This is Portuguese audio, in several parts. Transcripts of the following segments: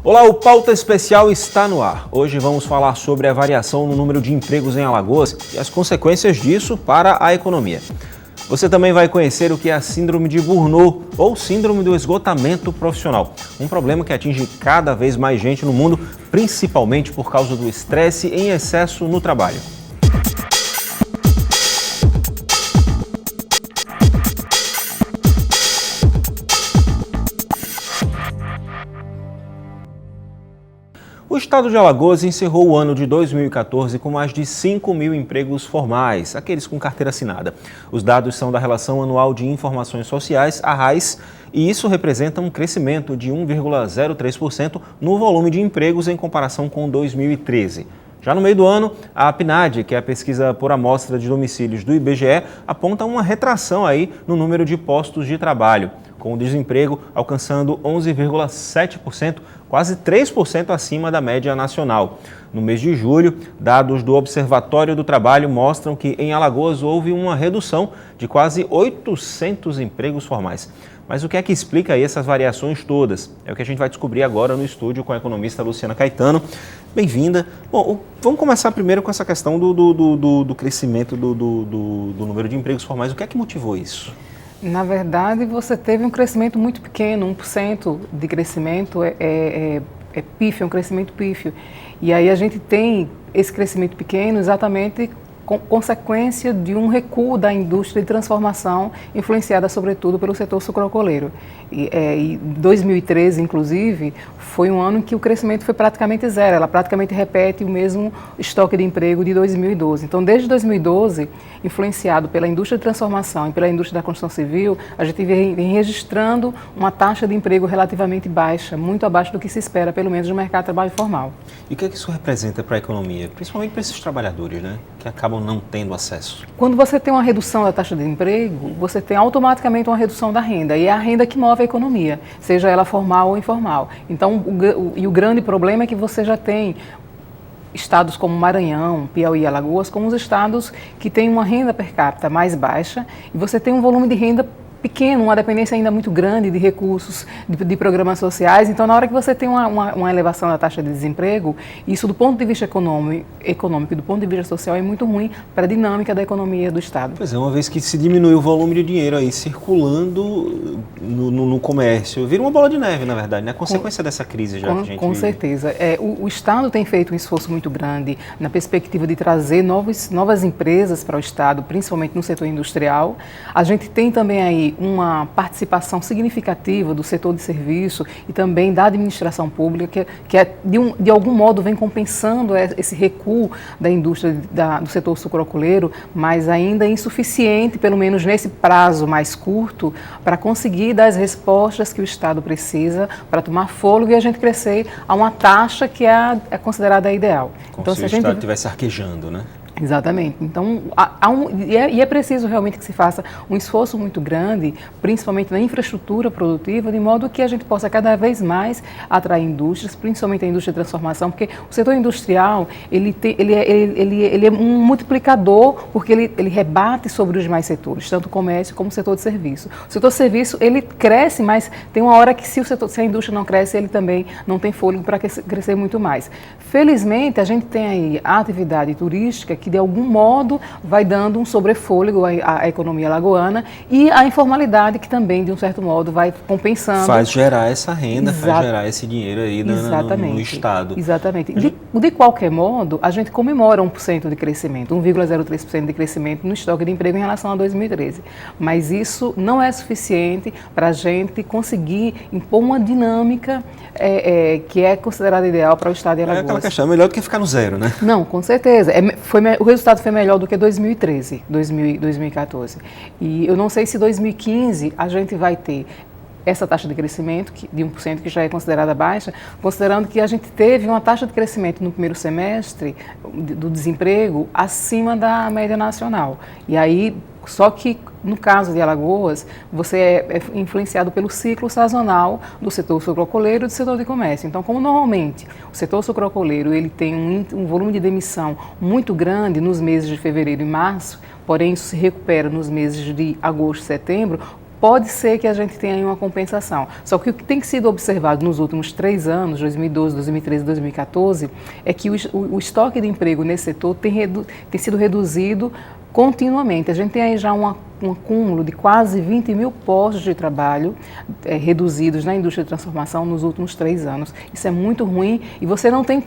Olá, o Pauta Especial está no ar. Hoje vamos falar sobre a variação no número de empregos em Alagoas e as consequências disso para a economia. Você também vai conhecer o que é a Síndrome de Burnout ou Síndrome do Esgotamento Profissional, um problema que atinge cada vez mais gente no mundo, principalmente por causa do estresse em excesso no trabalho. O estado de Alagoas encerrou o ano de 2014 com mais de 5 mil empregos formais, aqueles com carteira assinada. Os dados são da Relação Anual de Informações Sociais, a RAIS, e isso representa um crescimento de 1,03% no volume de empregos em comparação com 2013. Já no meio do ano, a PNAD, que é a pesquisa por amostra de domicílios do IBGE, aponta uma retração aí no número de postos de trabalho, com o desemprego alcançando 11,7%, quase 3% acima da média nacional. No mês de julho, dados do Observatório do Trabalho mostram que em Alagoas houve uma redução de quase 800 empregos formais. Mas o que é que explica aí essas variações todas? É o que a gente vai descobrir agora no estúdio com a economista Luciana Caetano. Bem-vinda. Bom, vamos começar primeiro com essa questão do crescimento do número de empregos formais. O que é que motivou isso? Na verdade, você teve um crescimento muito pequeno, 1% de crescimento é pífio, é um crescimento pífio. E aí a gente tem esse crescimento pequeno exatamente consequência de um recuo da indústria de transformação, influenciada sobretudo pelo setor sucroalcooleiro. E 2013, inclusive, foi um ano em que o crescimento foi praticamente zero, ela praticamente repete o mesmo estoque de emprego de 2012. Então, desde 2012, influenciado pela indústria de transformação e pela indústria da construção civil, a gente vem registrando uma taxa de emprego relativamente baixa, muito abaixo do que se espera, pelo menos no mercado de trabalho formal. E o que é que isso representa para a economia, principalmente para esses trabalhadores, né, que acabam não tendo acesso? Quando você tem uma redução da taxa de emprego, você tem automaticamente uma redução da renda, e é a renda que move a economia, seja ela formal ou informal. Então, o grande problema é que você já tem estados como Maranhão, Piauí e Alagoas, como os estados que têm uma renda per capita mais baixa, e você tem um volume de renda pequeno, uma dependência ainda muito grande de recursos, de programas sociais. Então, na hora que você tem uma elevação da taxa de desemprego, isso do ponto de vista econômico e do ponto de vista social é muito ruim para a dinâmica da economia do Estado. Pois é, uma vez que se diminui o volume de dinheiro aí no comércio, vira uma bola de neve, na verdade, né? Consequência dessa crise já que a gente Com vive. certeza. O Estado tem feito um esforço muito grande na perspectiva de trazer novas empresas para o Estado, principalmente no setor industrial. A gente tem também aí uma participação significativa do setor de serviço e também da administração pública, que de algum modo vem compensando esse recuo da indústria do setor sucroalcooleiro, mas ainda é insuficiente, pelo menos nesse prazo mais curto, para conseguir dar as respostas que o Estado precisa para tomar fôlego e a gente crescer a uma taxa que é considerada ideal. Como então, se o Estado estivesse arquejando, né? Exatamente. Então, é preciso realmente que se faça um esforço muito grande, principalmente na infraestrutura produtiva, de modo que a gente possa cada vez mais atrair indústrias, principalmente a indústria de transformação, porque o setor industrial, ele é um multiplicador, porque ele rebate sobre os demais setores, tanto o comércio como o setor de serviço. O setor de serviço, ele cresce, mas tem uma hora que se a indústria não cresce, ele também não tem fôlego para crescer muito mais. Felizmente, a gente tem aí a atividade turística que de algum modo vai dando um sobrefôlego à economia alagoana e à informalidade que também, de um certo modo, vai compensando. Faz gerar essa renda, faz gerar esse dinheiro aí no Estado. Exatamente. De qualquer modo, a gente comemora 1% de crescimento, 1,03% de crescimento no estoque de emprego em relação a 2013. Mas isso não é suficiente para a gente conseguir impor uma dinâmica que é considerada ideal para o Estado de Alagoas. É aquela questão, é melhor do que ficar no zero, né? Não, com certeza. O resultado foi melhor do que 2013, 2014. E eu não sei se 2015 a gente vai ter essa taxa de crescimento de 1%, que já é considerada baixa, considerando que a gente teve uma taxa de crescimento no primeiro semestre do desemprego acima da média nacional. E aí, só que no caso de Alagoas, você é influenciado pelo ciclo sazonal do setor sucroalcooleiro e do setor de comércio. Então, como normalmente o setor sucroalcooleiro ele tem um volume de demissão muito grande nos meses de fevereiro e março, porém isso se recupera nos meses de agosto e setembro, pode ser que a gente tenha aí uma compensação. Só que o que tem sido observado nos últimos 3 anos, 2012, 2013 e 2014, é que o estoque de emprego nesse setor tem sido reduzido continuamente. A gente tem aí já um acúmulo de quase 20 mil postos de trabalho reduzidos na indústria de transformação nos últimos 3 anos. Isso é muito ruim e você não tem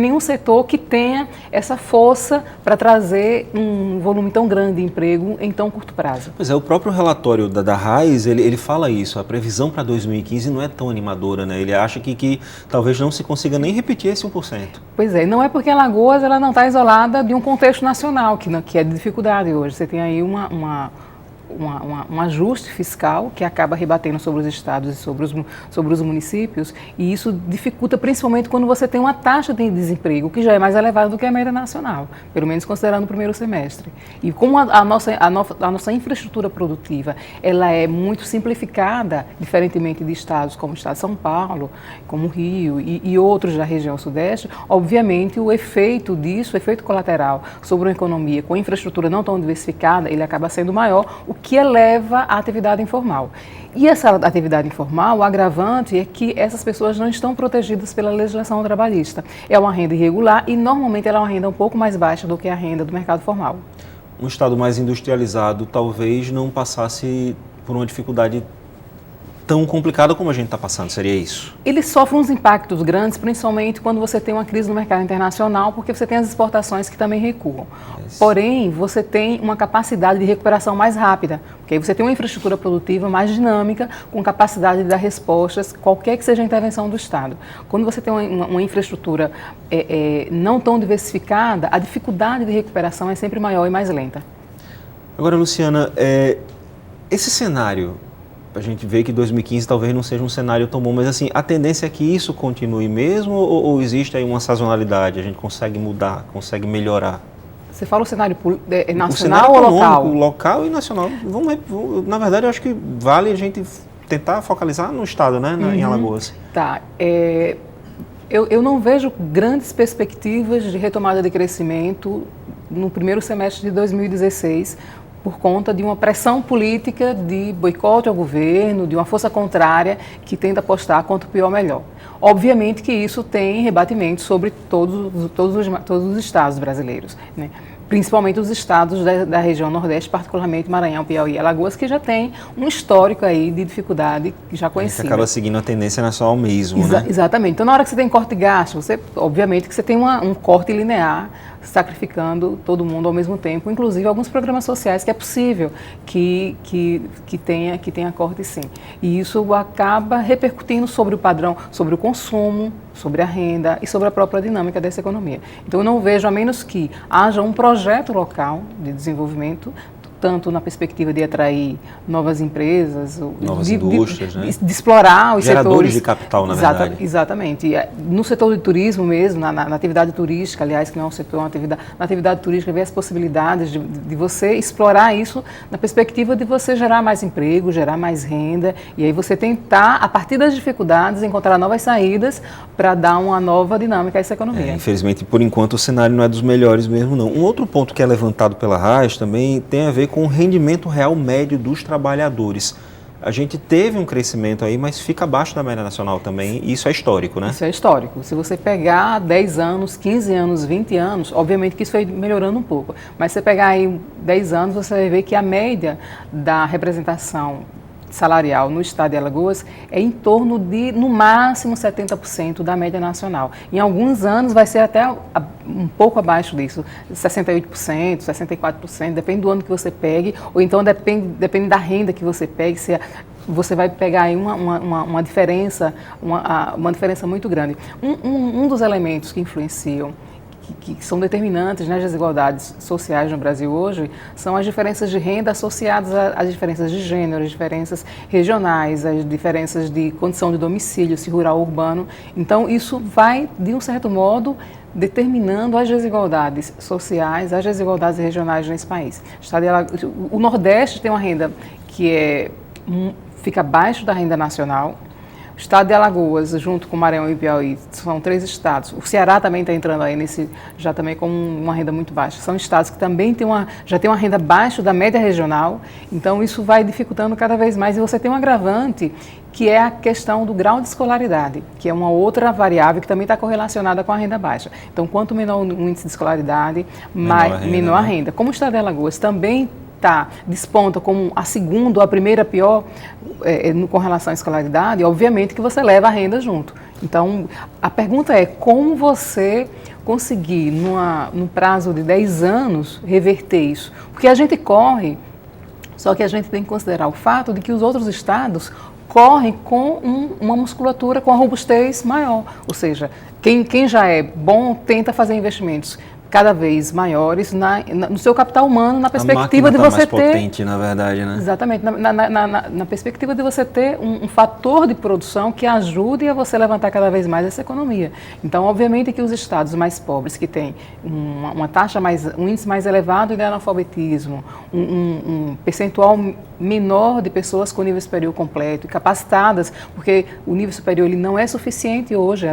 nenhum setor que tenha essa força para trazer um volume tão grande de emprego em tão curto prazo. Pois é, o próprio relatório da Raiz, ele fala isso, a previsão para 2015 não é tão animadora, né? Ele acha que talvez não se consiga nem repetir esse 1%. Pois é, não é porque Alagoas ela não está isolada de um contexto nacional, que é de dificuldade hoje. Você tem aí um ajuste fiscal que acaba rebatendo sobre os estados e sobre os municípios, e isso dificulta principalmente quando você tem uma taxa de desemprego que já é mais elevada do que a média nacional, pelo menos considerando o primeiro semestre. E como a nossa infraestrutura produtiva ela é muito simplificada, diferentemente de estados como o estado de São Paulo, como o Rio e outros da região sudeste, obviamente o efeito disso, o efeito colateral sobre uma economia com infraestrutura não tão diversificada, ele acaba sendo maior, o que eleva a atividade informal. E essa atividade informal, o agravante é que essas pessoas não estão protegidas pela legislação trabalhista. É uma renda irregular e normalmente ela é uma renda um pouco mais baixa do que a renda do mercado formal. Um estado mais industrializado talvez não passasse por uma dificuldade tão complicada como a gente está passando, seria isso? Ele sofre uns impactos grandes, principalmente quando você tem uma crise no mercado internacional, porque você tem as exportações que também recuam. Porém, você tem uma capacidade de recuperação mais rápida, porque aí você tem uma infraestrutura produtiva mais dinâmica, com capacidade de dar respostas, qualquer que seja a intervenção do Estado. Quando você tem uma infraestrutura não tão diversificada, a dificuldade de recuperação é sempre maior e mais lenta. Agora, Luciana, esse cenário, a gente vê que 2015 talvez não seja um cenário tão bom, mas assim, a tendência é que isso continue mesmo ou existe aí uma sazonalidade? A gente consegue mudar, consegue melhorar? Você fala o cenário nacional ou local? Local e nacional. Na verdade, eu acho que vale a gente tentar focalizar no estado, né, em Alagoas. Tá. Eu não vejo grandes perspectivas de retomada de crescimento no primeiro semestre de 2016, por conta de uma pressão política de boicote ao governo, de uma força contrária que tenta apostar quanto pior melhor. Obviamente que isso tem rebatimento sobre todos os estados brasileiros, né? Principalmente os estados da região Nordeste, particularmente Maranhão, Piauí e Alagoas, que já tem um histórico aí de dificuldade já conhecido. Você acaba seguindo a tendência nacional mesmo, né? Exatamente. Então, na hora que você tem corte de gasto, obviamente que você tem um corte linear, sacrificando todo mundo ao mesmo tempo, inclusive alguns programas sociais que é possível que tenha corte sim. E isso acaba repercutindo sobre o padrão, sobre o consumo, sobre a renda e sobre a própria dinâmica dessa economia. Então eu não vejo, a menos que haja um projeto local de desenvolvimento, tanto na perspectiva de atrair novas empresas, novas indústrias, né? De explorar os geradores setores de capital, na verdade. Exatamente. No setor de turismo mesmo, na atividade turística, aliás, que não é um setor, na atividade turística, ver as possibilidades de você explorar isso na perspectiva de você gerar mais emprego, gerar mais renda, e aí você tentar, a partir das dificuldades, encontrar novas saídas para dar uma nova dinâmica a essa economia. Infelizmente, por enquanto, o cenário não é dos melhores mesmo, não. Um outro ponto que é levantado pela Raiz também tem a ver com o rendimento real médio dos trabalhadores. A gente teve um crescimento aí, mas fica abaixo da média nacional também, e isso é histórico, né? Isso é histórico. Se você pegar 10 anos, 15 anos, 20 anos, obviamente que isso foi melhorando um pouco, mas se você pegar aí 10 anos, você vai ver que a média da representação salarial no estado de Alagoas é em torno de, no máximo, 70% da média nacional. Em alguns anos vai ser até um pouco abaixo disso, 68%, 64%, depende do ano que você pegue, ou então depende da renda que você pegue, se você vai pegar aí uma diferença muito grande. Um dos elementos que influenciam, que são determinantes nas desigualdades sociais no Brasil hoje, são as diferenças de renda associadas às diferenças de gênero, as diferenças regionais, as diferenças de condição de domicílio, se rural ou urbano. Então, isso vai, de um certo modo, determinando as desigualdades sociais, as desigualdades regionais nesse país. O Nordeste tem uma renda que fica abaixo da renda nacional, O estado de Alagoas, junto com Maranhão e Piauí, são 3 estados. O Ceará também está entrando aí já também com uma renda muito baixa. São estados que também já têm uma renda abaixo da média regional, então isso vai dificultando cada vez mais. E você tem um agravante, que é a questão do grau de escolaridade, que é uma outra variável que também está correlacionada com a renda baixa. Então, quanto menor o índice de escolaridade, menor a renda. Como o estado de Alagoas também desponta como a segunda ou a primeira pior com relação à escolaridade, obviamente que você leva a renda junto. Então, a pergunta é como você conseguir, no prazo de 10 anos, reverter isso. Porque a gente corre, só que a gente tem que considerar o fato de que os outros estados correm com uma musculatura, com a robustez maior. Ou seja, quem já é bom tenta fazer investimentos cada vez maiores no seu capital humano, na perspectiva de você ter... mais potente, na verdade, né? Exatamente, na perspectiva de você ter um fator de produção que ajude a você levantar cada vez mais essa economia. Então, obviamente que os estados mais pobres, que têm um índice mais elevado de analfabetismo, um percentual menor de pessoas com nível superior completo e capacitadas, porque o nível superior ele não é suficiente hoje,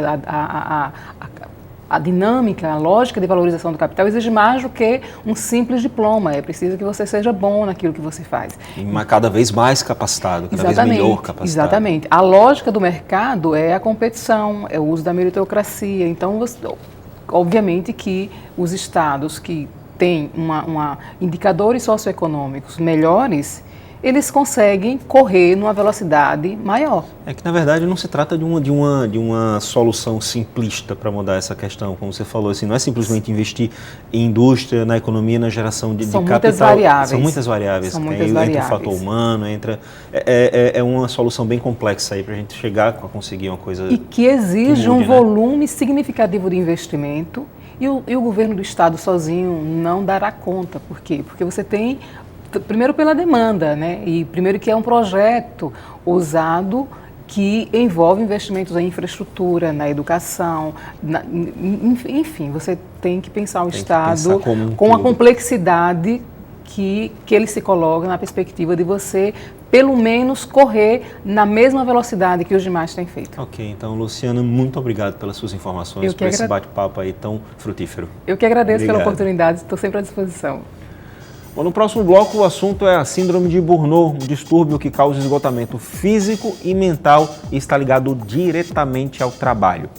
a dinâmica, a lógica de valorização do capital exige mais do que um simples diploma. É preciso que você seja bom naquilo que você faz. E cada vez mais capacitado, cada vez melhor capacitado. Exatamente. A lógica do mercado é a competição, é o uso da meritocracia. Então, obviamente que os estados que têm indicadores socioeconômicos melhores, eles conseguem correr numa velocidade maior. É que, na verdade, não se trata de uma solução simplista para mudar essa questão, como você falou, assim, não é simplesmente investir em indústria, na economia, na geração de capital. São muitas variáveis. Entra o fator humano, é uma solução bem complexa aí para a gente chegar a conseguir uma coisa... E que exige um volume significativo de investimento e o governo do estado sozinho não dará conta. Por quê? Porque você tem... Primeiro pela demanda, né? E primeiro que é um projeto ousado que envolve investimentos em infraestrutura, na educação, enfim, você tem que pensar o Estado com a complexidade que ele se coloca na perspectiva de você, pelo menos, correr na mesma velocidade que os demais têm feito. Ok, então, Luciana, muito obrigado pelas suas informações, por esse bate-papo aí tão frutífero. Eu que agradeço pela oportunidade, estou sempre à disposição. Bom, no próximo bloco, o assunto é a síndrome de Burnout, um distúrbio que causa esgotamento físico e mental e está ligado diretamente ao trabalho.